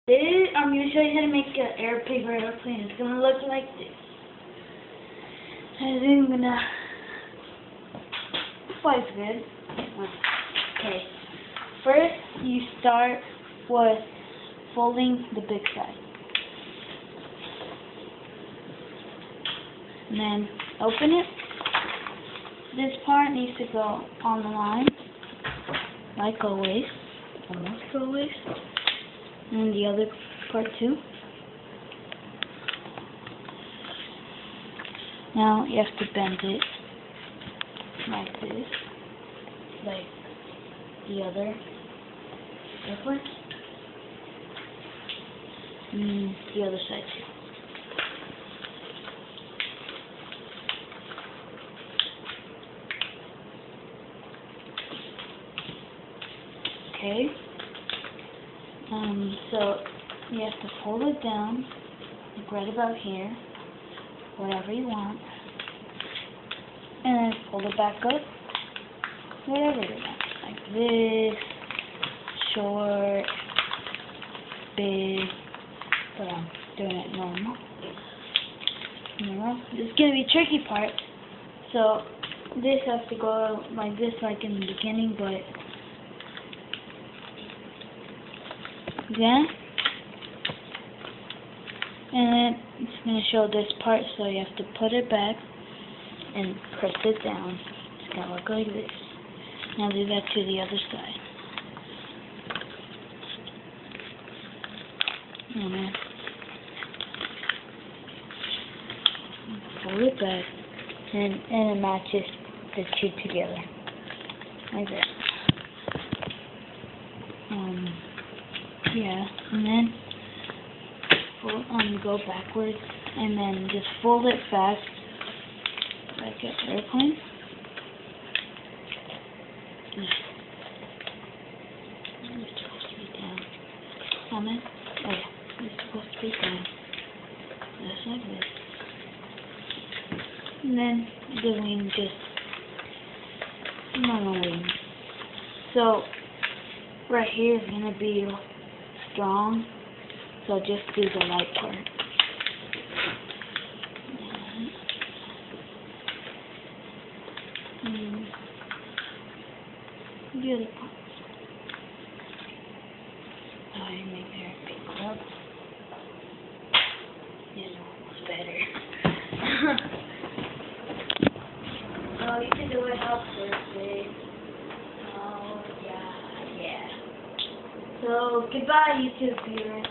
I'm going to show you how to make an paper airplane. It's going to look like this. And then I'm going to... Flies good. Okay. First, you start with folding the big side. And then open it. This part needs to go on the line, like always. Almost always. And the other part too. Now you have to bend it like this, like the other airplane. And the other side too. Okay. So you have to fold it down, like right about here, whatever you want, and then fold it back up, whatever you want, like this, short, big, but I'm doing it normal. This is gonna be a tricky part, so this has to go like this, like in the beginning, but then, and then it's going to show this part, so you have to put it back and press it down. It's going to look like this. Now do that to the other side. And then pull it back, and it matches the two together, like that. Yeah, and then go backwards, and then just fold it fast, like an airplane. It's supposed to be down. Comment? Oh yeah, it's supposed to be down. Just like this. And then the wing just normal wing. So right here is gonna be strong, so just do the light part. And the other part. I make her pick up. This one's better. Oh, you can do it how perfect. Oh, yeah. So, goodbye, YouTube viewers.